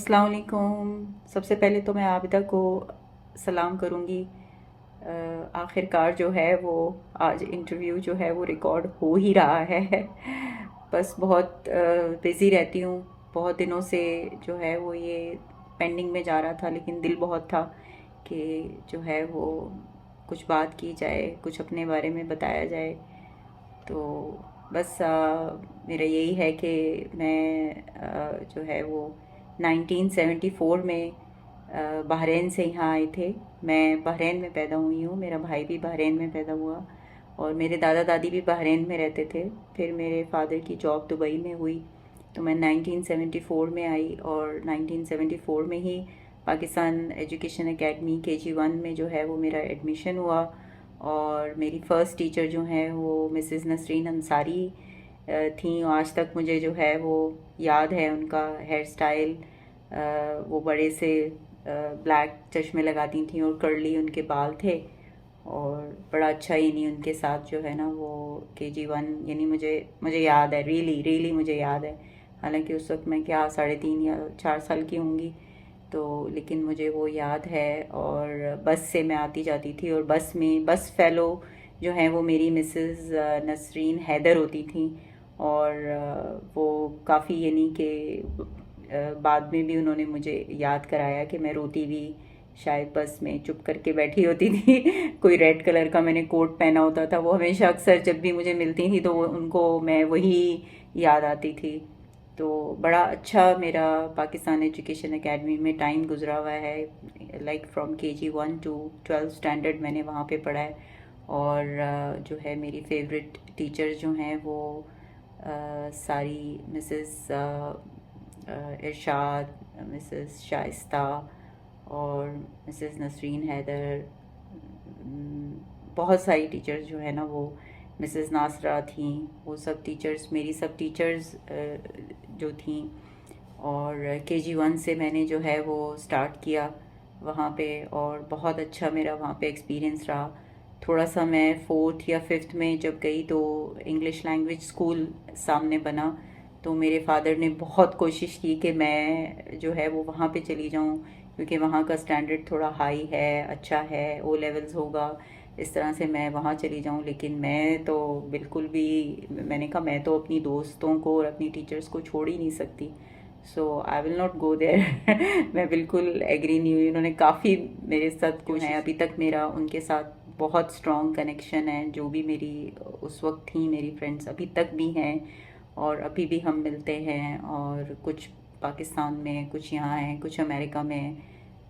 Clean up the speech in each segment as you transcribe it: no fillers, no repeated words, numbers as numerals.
السلام علیکم. سب سے پہلے تو میں عابدہ کو سلام کروں گی. آخر کار جو ہے وہ آج انٹرویو جو ہے وہ ریکارڈ ہو ہی رہا ہے. بس بہت بزی رہتی ہوں. بہت دنوں سے جو ہے وہ یہ پینڈنگ میں جا رہا تھا، لیکن دل بہت تھا کہ جو ہے وہ کچھ بات کی جائے، کچھ اپنے بارے میں بتایا جائے. تو بس میرا یہی ہے کہ میں جو ہے وہ 1974 میں بحرین سے یہاں آئے تھے. میں بحرین میں پیدا ہوئی ہوں، میرا بھائی بھی بحرین میں پیدا ہوا، اور میرے دادا دادی بھی بحرین میں رہتے تھے. پھر میرے فادر کی جاب دبئی میں ہوئی، تو میں 1974 میں آئی، اور 1974 میں ہی پاکستان ایجوکیشن اکیڈمی KG1 میں جو ہے وہ میرا ایڈمیشن ہوا. اور میری فرسٹ ٹیچر جو ہیں وہ مسز نسرین انصاری تھیں. آج تک مجھے جو ہے وہ یاد ہے ان کا ہیئر سٹائل. وہ بڑے سے بلیک چشمے لگاتی تھیں اور کرلی ان کے بال تھے، اور بڑا اچھا یعنی ان کے ساتھ جو ہے نا وہ KG1 یعنی مجھے یاد ہے، ریئلی مجھے یاد ہے. حالانکہ اس وقت میں کیا 3.5 یا 4 سال کی ہوں گی، تو لیکن مجھے وہ یاد ہے. اور بس سے میں آتی جاتی تھی، اور بس فیلو جو ہیں وہ میری مسز نسرین حیدر ہوتی تھیں. اور وہ کافی یعنی کہ بعد میں بھی انہوں نے مجھے یاد کرایا کہ میں روتی بھی شاید بس میں چپ کر کے بیٹھی ہوتی تھی. کوئی ریڈ کلر کا میں نے کوٹ پہنا ہوتا تھا، وہ ہمیشہ اکثر جب بھی مجھے ملتی تھی تو ان کو میں وہی یاد آتی تھی. تو بڑا اچھا میرا پاکستان ایجوکیشن اکیڈمی میں ٹائم گزرا ہوا ہے. Like from KG1 to 12 standard میں نے وہاں پہ پڑھا ہے. اور جو ہے میری فیوریٹ ٹیچر جو ہیں وہ ساری مسز ارشاد، مسز شائستہ اور مسز نسرین حیدر. بہت ساری ٹیچرز جو ہے نا وہ مسز ناصرہ تھیں. وہ سب ٹیچرز میری سب ٹیچرز جو تھیں. اور KG1 سے میں نے جو ہے وہ سٹارٹ کیا وہاں پہ، اور بہت اچھا میرا وہاں پہ ایکسپیرینس رہا. تھوڑا سا میں 4th یا 5th میں جب گئی تو انگلش لینگویج اسکول سامنے بنا، تو میرے فادر نے بہت کوشش کی کہ میں جو ہے وہ وہاں پہ چلی جاؤں، کیونکہ وہاں کا سٹینڈرڈ تھوڑا ہائی ہے، اچھا ہے، او لیولز ہوگا، اس طرح سے میں وہاں چلی جاؤں. لیکن میں تو بالکل بھی، میں نے کہا میں تو اپنی دوستوں کو اور اپنی ٹیچرز کو چھوڑ ہی نہیں سکتی. سو آئی ول ناٹ گو دیر. میں بالکل ایگری نہیں ہوئی. انہوں نے کافی میرے ساتھ جو ہیں ابھی تک میرا ان کے ساتھ بہت اسٹرانگ کنیکشن ہے. جو بھی میری اس وقت تھیں میری فرینڈس ابھی تک بھی ہیں، اور ابھی بھی ہم ملتے ہیں، اور کچھ پاکستان میں، کچھ یہاں ہیں، کچھ امریکہ میں.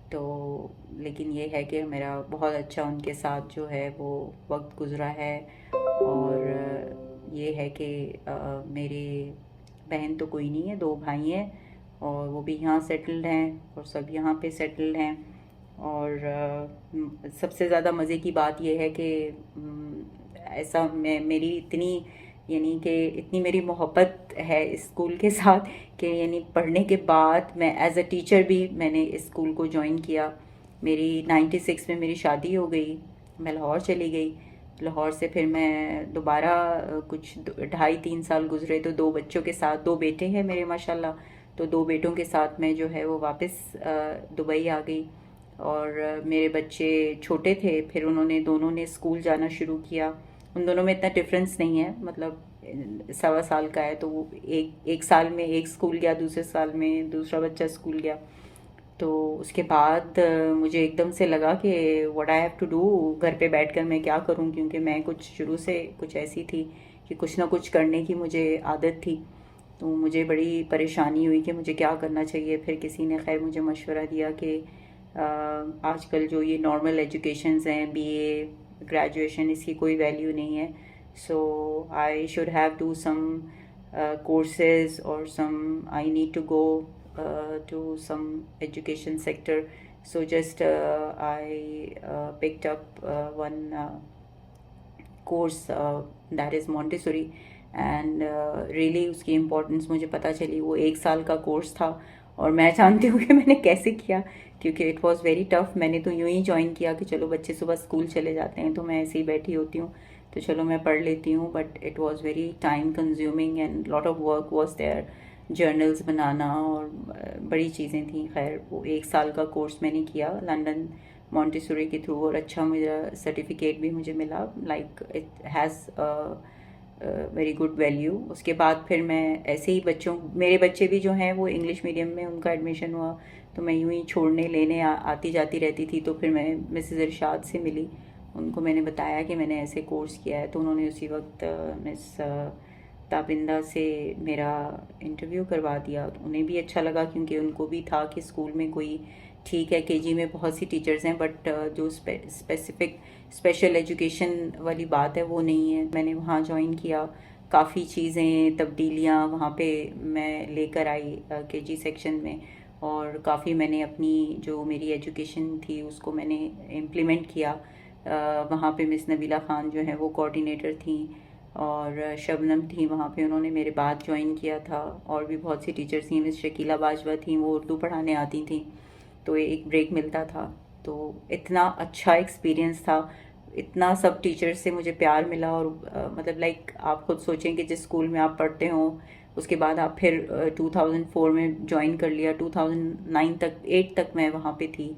تو لیکن یہ ہے کہ میرا بہت اچھا ان کے ساتھ جو ہے وہ وقت گزرا ہے. اور یہ ہے کہ میرے بہن تو کوئی نہیں ہے، 2 بھائی ہیں، اور وہ بھی یہاں سیٹلڈ ہیں، اور سب یہاں پہ سیٹلڈ ہیں. اور سب سے زیادہ مزے کی بات یہ ہے کہ ایسا میری اتنی یعنی کہ اتنی میری محبت ہے اس اسکول کے ساتھ کہ یعنی پڑھنے کے بعد میں ایز اے ٹیچر بھی میں نے اس اسکول کو جوائن کیا. میری 96 میں میری شادی ہو گئی، میں لاہور چلی گئی. لاہور سے پھر میں دوبارہ کچھ 2.5-3 سال گزرے تو 2 بچوں کے ساتھ، 2 بیٹے ہیں میرے ماشاءاللہ، تو 2 بیٹوں کے ساتھ میں جو ہے وہ واپس دبئی آ گئی. اور میرے بچے چھوٹے تھے، پھر دونوں نے اسکول جانا شروع کیا. ان دونوں میں اتنا ڈفرینس نہیں ہے، مطلب 1.25 سال کا ہے، تو وہ ایک سال میں ایک اسکول گیا، دوسرے سال میں دوسرا بچہ اسکول گیا. تو اس کے بعد مجھے ایک دم سے لگا کہ what I have to do, گھر پہ بیٹھ کر میں کیا کروں، کیونکہ میں کچھ شروع سے کچھ ایسی تھی کہ کچھ نہ کچھ کرنے کی مجھے عادت تھی. تو مجھے بڑی پریشانی ہوئی کہ مجھے کیا کرنا چاہیے. پھر کسی نے خیر مجھے مشورہ دیا کہ آج کل جو یہ نارمل ایجوکیشنز ہیں، BA گریجویشن، اس کی کوئی ویلیو نہیں ہے. So I should have do some courses, اور I need to go to some education sector. So just I picked up one course that is Montessori, and really اس کی importance مجھے پتہ چلی. وہ 1 سال کا کورس تھا، اور میں جانتی ہوں کہ میں نے کیسے کیا، کیونکہ اٹ واز ویری ٹف. میں نے تو یوں ہی جوائن کیا کہ چلو بچے صبح اسکول چلے جاتے ہیں تو میں ایسے ہی بیٹھی ہوتی ہوں تو چلو میں پڑھ لیتی ہوں. But it was very time consuming and lot of work was there. Journals بنانا اور بڑی چیزیں تھیں. خیر وہ 1 سال کا کورس میں نے کیا لنڈن مونٹیسوری کے تھرو, اور اچھا میرا سرٹیفکیٹ بھی مجھے ملا, like it has very good value. اس کے بعد پھر میں ایسے ہی میرے بچے بھی جو ہیں وہ انگلش میڈیم میں ان کا ایڈمیشن ہوا, تو میں یوں ہی چھوڑنے لینے آتی جاتی رہتی تھی. تو پھر میں مسز ارشاد سے ملی, ان کو میں نے بتایا کہ میں نے ایسے کورس کیا ہے, تو انہوں نے اسی وقت مس تابندہ سے میرا انٹرویو کروا دیا. انہیں بھی اچھا لگا کیونکہ ان کو بھی تھا کہ اسکول میں کوئی, ٹھیک ہے KG میں بہت سی ٹیچرز ہیں بٹ جو اسپیشل ایجوکیشن والی بات ہے وہ نہیں ہے. میں نے وہاں جوائن کیا, کافی چیزیں تبدیلیاں وہاں پہ میں لے کر آئی KG سیکشن میں, اور کافی میں نے اپنی جو میری ایجوکیشن تھی اس کو میں نے امپلیمنٹ کیا. وہاں پہ مس نبیلہ خان جو ہیں وہ کوآرڈینیٹر تھیں, اور شبنم تھیں وہاں پہ, انہوں نے میرے بعد جوائن کیا تھا. اور بھی بہت سی ٹیچرز تھیں, مس شکیلہ باجوہ تھیں, وہ اردو پڑھانے آتی تھیں, تو ایک بریک ملتا تھا. تو اتنا اچھا ایکسپیرینس تھا, اتنا سب ٹیچرز سے مجھے پیار ملا. اور مطلب لائک آپ خود سوچیں کہ جس اسکول میں آپ پڑھتے ہوں اس کے بعد آپ پھر 2004 میں جوائن کر لیا, 2009 تک 8 تک میں وہاں پہ تھی,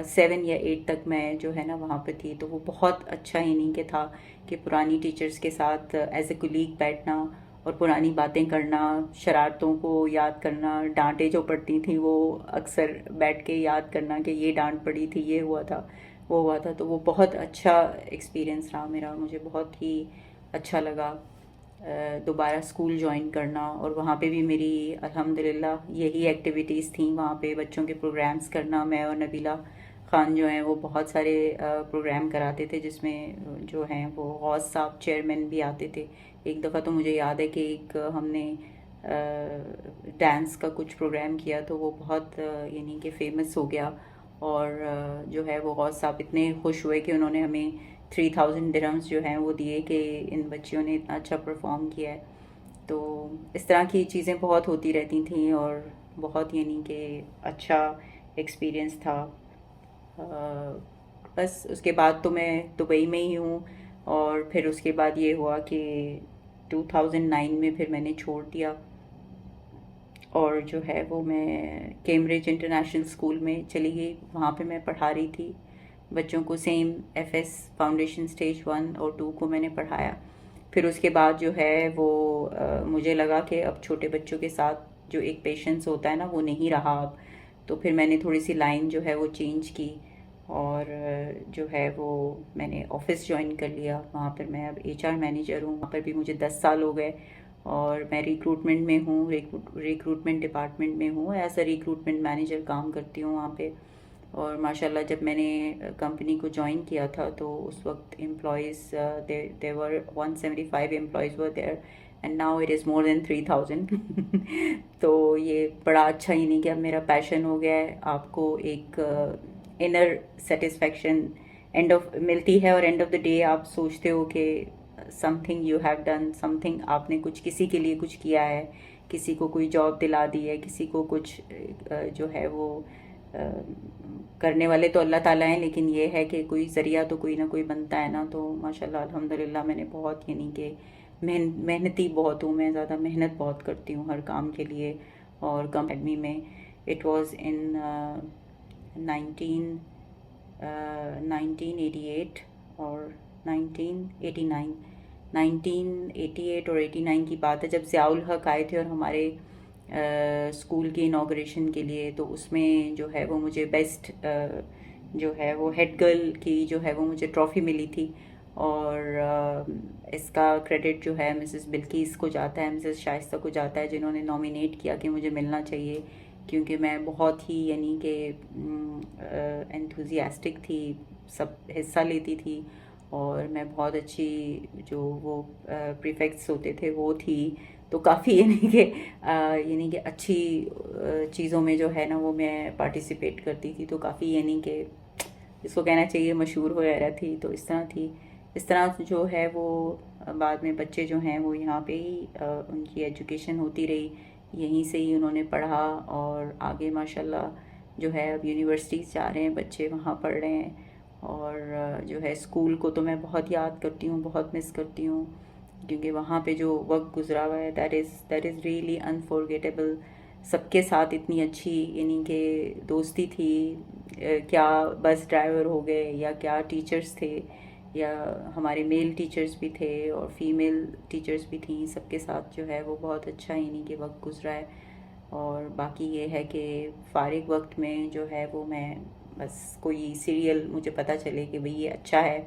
7 یا 8 تک میں جو ہے نا وہاں پہ تھی. تو وہ بہت اچھا انہیں کے تھا کہ پرانی ٹیچرز کے ساتھ ایز اے کولیگ بیٹھنا اور پرانی باتیں کرنا, شرارتوں کو یاد کرنا, ڈانٹیں جو پڑتی تھیں وہ اکثر بیٹھ کے یاد کرنا کہ یہ ڈانٹ پڑی تھی, یہ ہوا تھا, وہ ہوا تھا. تو وہ بہت اچھا ایکسپیرینس رہا میرا, مجھے بہت ہی اچھا لگا دوبارہ اسکول جوائن کرنا. اور وہاں پہ بھی میری الحمدللہ یہی ایکٹیویٹیز تھیں, وہاں پہ بچوں کے پروگرامز کرنا. میں اور نبیلہ خان جو ہیں وہ بہت سارے پروگرام کراتے تھے, جس میں جو ہیں وہ غوث صاحب چیئرمین بھی آتے تھے. ایک دفعہ تو مجھے یاد ہے کہ ایک ہم نے ڈانس کا کچھ پروگرام کیا تو وہ بہت یعنی کہ فیمس ہو گیا, اور جو ہے وہ غوث صاحب اتنے خوش ہوئے کہ انہوں نے ہمیں 3000 درہمز جو ہیں وہ دیے کہ ان بچیوں نے اتنا اچھا پرفارم کیا ہے. تو اس طرح کی چیزیں بہت ہوتی رہتی تھیں, اور بہت یعنی کہ اچھا ایکسپیرینس تھا. بس اس کے بعد تو میں دبئی میں ہی ہوں, اور پھر اس کے بعد یہ ہوا کہ 2009 میں پھر میں نے چھوڑ دیا, اور جو ہے وہ میں کیمبرج انٹرنیشنل اسکول میں چلی گئی. وہاں پہ میں پڑھا رہی تھی بچوں کو, سیم FS فاؤنڈیشن اسٹیج 1 اور 2 کو میں نے پڑھایا. پھر اس کے بعد جو ہے وہ مجھے لگا کہ اب چھوٹے بچوں کے ساتھ جو ایک پیشنس ہوتا ہے نا وہ نہیں رہا اب, تو پھر میں نے تھوڑی سی لائن جو ہے وہ چینج کی, اور جو ہے وہ میں نے آفس جوائن کر لیا. وہاں پر میں اب HR مینیجر ہوں, وہاں پر بھی مجھے 10 سال ہو گئے, اور میں ریکروٹمنٹ میں ہوں, ریکروٹمنٹ ڈپارٹمنٹ میں ہوں, ایز اے ریکروٹمنٹ مینیجر کام کرتی ہوں وہاں پہ. اور ماشاءاللہ جب میں نے کمپنی کو جوائن کیا تھا تو اس وقت employees there were 175 employees were there, and now it is more than 3000. تو یہ بڑا اچھا ہی نہیں کہ اب میرا پیشن ہو گیا ہے. آپ کو ایک انر سیٹسفیکشن اینڈ آف ملتی ہے, اور اینڈ آف دا ڈے آپ سوچتے ہو کہ some thing you have done, some thing آپ نے کچھ کسی کے لیے کچھ کیا ہے, کسی کو کوئی جاب دلا دی ہے, کسی کو کچھ جو ہے وہ کرنے والے تو اللہ تعالیٰ ہیں, لیکن یہ ہے کہ کوئی ذریعہ تو کوئی نہ کوئی بنتا ہے نا. تو ماشاءاللہ الحمدللہ میں نے بہت یعنی کہ محنتی بہت ہوں, میں زیادہ محنت بہت کرتی ہوں ہر کام کے لیے. اور اکیڈمی میں اٹ واز ان 1988 اور 1989 اور 89 کی بات ہے, جب ضیاء الحق آئے تھے اور ہمارے اسکول کی انوگریشن کے لیے. تو اس میں جو ہے وہ مجھے بیسٹ جو ہے وہ ہیڈ گرل کی جو ہے وہ مجھے ٹرافی ملی تھی, اور اس کا کریڈٹ جو ہے مسز بلقیس کو جاتا ہے, مسز شائستہ کو جاتا ہے, جنہوں نے نامینیٹ کیا کہ مجھے ملنا چاہیے, کیونکہ میں بہت ہی یعنی کہ انتھوزیاسٹک تھی, سب حصہ لیتی تھی, اور میں بہت اچھی جو وہ پریفیکٹس ہوتے تھے وہ تھی. تو کافی یعنی کہ اچھی چیزوں میں جو ہے نا وہ میں پارٹیسپیٹ کرتی تھی, تو کافی یعنی کہ اس کو کہنا چاہیے مشہور ہو رہا تھی. تو اس طرح تھی, اس طرح جو ہے وہ بعد میں بچے جو ہیں وہ یہاں پہ ہی ان کی ایجوکیشن ہوتی رہی, یہیں سے ہی انہوں نے پڑھا, اور آگے ماشاءاللہ جو ہے اب یونیورسٹیز جا رہے ہیں بچے, وہاں پڑھ رہے ہیں. اور جو ہے اسکول کو تو میں بہت یاد کرتی ہوں, بہت مس کرتی ہوں. کیونکہ وہاں پہ جو وقت گزرا ہوا ہے دیٹ از ریئلی انفارگیٹیبل. سب کے ساتھ اتنی اچھی یعنی کہ دوستی تھی. کیا بس ڈرائیور ہو گئے یا کیا ٹیچرز تھے یا ہمارے میل ٹیچرز بھی تھے اور فیمیل ٹیچرز بھی تھیں. سب کے ساتھ جو ہے وہ بہت اچھا یعنی کہ وقت گزرا ہے. اور باقی یہ ہے کہ فارغ وقت میں جو ہے وہ میں بس کوئی سیریل مجھے پتہ چلے کہ بھئی یہ اچھا ہے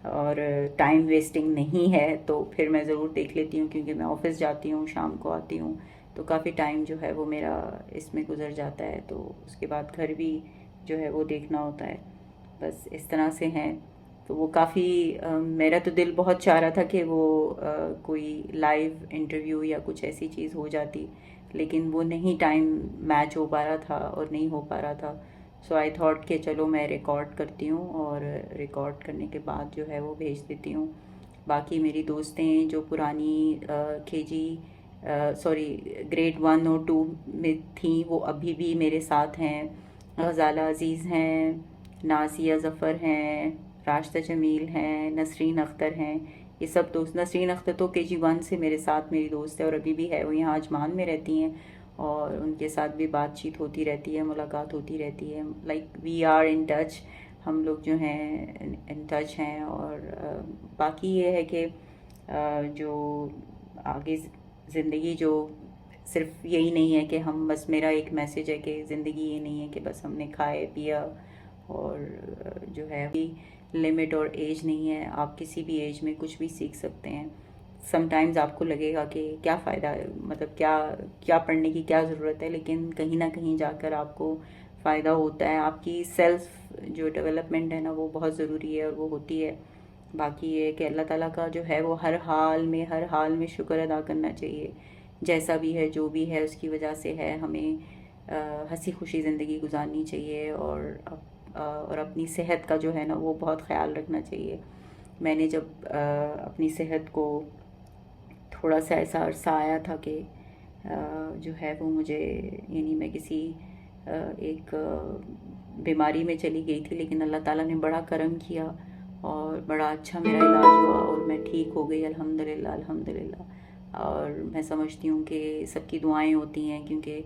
اور ٹائم ویسٹنگ نہیں ہے تو پھر میں ضرور دیکھ لیتی ہوں. کیونکہ میں آفس جاتی ہوں، شام کو آتی ہوں تو کافی ٹائم جو ہے وہ میرا اس میں گزر جاتا ہے. تو اس کے بعد گھر بھی جو ہے وہ دیکھنا ہوتا ہے. بس اس طرح سے ہیں. تو وہ کافی میرا تو دل بہت چاہ رہا تھا کہ وہ کوئی لائیو انٹرویو یا کچھ ایسی چیز ہو جاتی، لیکن وہ نہیں ٹائم میچ ہو پا رہا تھا اور نہیں ہو پا رہا تھا. سو آئی تھاٹ کہ چلو میں ریکارڈ کرتی ہوں اور ریکارڈ کرنے کے بعد جو ہے وہ بھیج دیتی ہوں. باقی میری دوستیں جو پرانی کے جی گریڈ 1 اور 2 میں تھیں وہ ابھی بھی میرے ساتھ ہیں. غزالہ عزیز ہیں، نازیہ ظفر ہیں، راشدہ جمیل ہیں، نسرین اختر ہیں. یہ سب دوست، نسرین اختر تو کے جی 1 سے میرے ساتھ میری دوست ہے اور ابھی بھی ہے. وہ یہاں اجمان میں رہتی ہیں اور ان کے ساتھ بھی بات چیت ہوتی رہتی ہے، ملاقات ہوتی رہتی ہے. Like we are in touch, ہم لوگ جو ہیں ان ٹچ ہیں. اور باقی یہ ہے کہ جو آگے زندگی جو صرف یہی نہیں ہے کہ ہم بس، میرا ایک میسیج ہے کہ زندگی یہ نہیں ہے کہ بس ہم نے کھائے پیا اور جو ہے لمٹ اور ایج نہیں ہے. آپ کسی بھی ایج میں کچھ بھی سیکھ سکتے ہیں. سم ٹائمز آپ کو لگے گا کہ کیا فائدہ ہے، مطلب کیا پڑھنے کی کیا ضرورت ہے، لیکن کہیں نہ کہیں جا کر آپ کو فائدہ ہوتا ہے. آپ کی سیلف جو ڈیولپمنٹ ہے نا وہ بہت ضروری ہے اور وہ ہوتی ہے. باقی یہ کہ اللہ تعالیٰ کا جو ہے وہ ہر حال میں شکر ادا کرنا چاہیے. جیسا بھی ہے جو بھی ہے اس کی وجہ سے ہے. ہمیں ہنسی خوشی زندگی گزارنی چاہیے اور اپنی صحت کا جو ہے نا وہ بہت خیال رکھنا چاہیے. میں نے جب اپنی صحت کو تھوڑا سا ایسا عرصہ آیا تھا کہ جو ہے وہ مجھے یعنی میں کسی ایک بیماری میں چلی گئی تھی، لیکن اللہ تعالیٰ نے بڑا کرم کیا اور بڑا اچھا میرا علاج ہوا اور میں ٹھیک ہو گئی الحمدللہ الحمدللہ. اور میں سمجھتی ہوں کہ سب کی دعائیں ہوتی ہیں، کیونکہ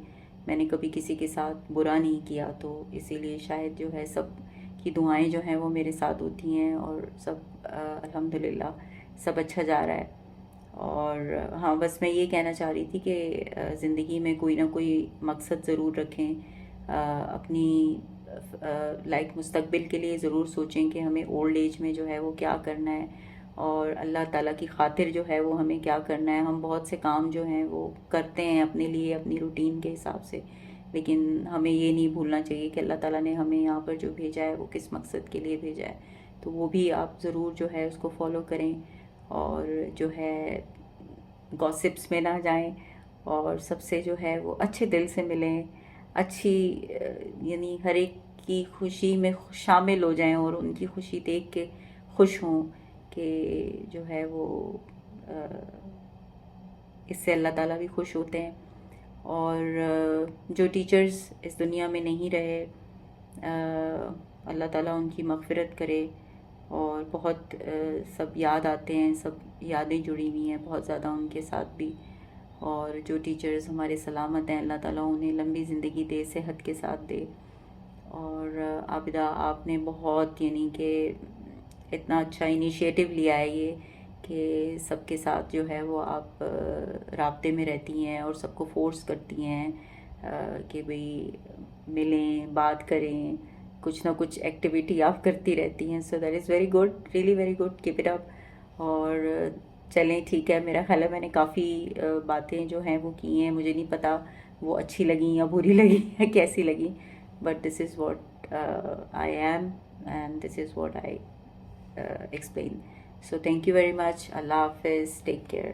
میں نے کبھی کسی کے ساتھ برا نہیں کیا تو اسی لیے شاید جو ہے سب کی دعائیں جو ہیں وہ میرے ساتھ ہوتی ہیں اور سب الحمدللہ سب اچھا جا رہا ہے. اور ہاں بس میں یہ کہنا چاہ رہی تھی کہ زندگی میں کوئی نہ کوئی مقصد ضرور رکھیں. اپنی لائک مستقبل کے لیے ضرور سوچیں کہ ہمیں اولڈ ایج میں جو ہے وہ کیا کرنا ہے اور اللہ تعالیٰ کی خاطر جو ہے وہ ہمیں کیا کرنا ہے. ہم بہت سے کام جو ہیں وہ کرتے ہیں اپنے لیے اپنی روٹین کے حساب سے، لیکن ہمیں یہ نہیں بھولنا چاہیے کہ اللہ تعالیٰ نے ہمیں یہاں پر جو بھیجا ہے وہ کس مقصد کے لیے بھیجا ہے. تو وہ بھی آپ ضرور جو ہے اس کو فالو کریں اور جو ہے گاسپس میں نہ جائیں اور سب سے جو ہے وہ اچھے دل سے ملیں. اچھی یعنی ہر ایک کی خوشی میں شامل ہو جائیں اور ان کی خوشی دیکھ کے خوش ہوں کہ جو ہے وہ اس سے اللہ تعالیٰ بھی خوش ہوتے ہیں. اور جو ٹیچرز اس دنیا میں نہیں رہے اللہ تعالیٰ ان کی مغفرت کرے. اور بہت سب یاد آتے ہیں، سب یادیں جڑی ہوئی ہیں بہت زیادہ ان کے ساتھ بھی. اور جو ٹیچرز ہمارے سلامت ہیں اللہ تعالیٰ انہیں لمبی زندگی دے، صحت کے ساتھ دے. اور عابدہ آپ نے بہت یعنی کہ اتنا اچھا انیشیٹو لیا ہے یہ کہ سب کے ساتھ جو ہے وہ آپ رابطے میں رہتی ہیں اور سب کو فورس کرتی ہیں کہ بھئی ملیں، بات کریں، کچھ نہ کچھ ایکٹیویٹی آپ کرتی رہتی ہیں. So that is very good, really very good, keep it up. اور چلیں ٹھیک ہے، میرا خیال ہے میں نے کافی باتیں جو ہیں وہ کی ہیں. مجھے نہیں پتا وہ اچھی لگیں یا بری لگیں یا کیسی لگیں، but this is what I am and this is what I explain. So thank you very much. Allah Hafiz. Take care.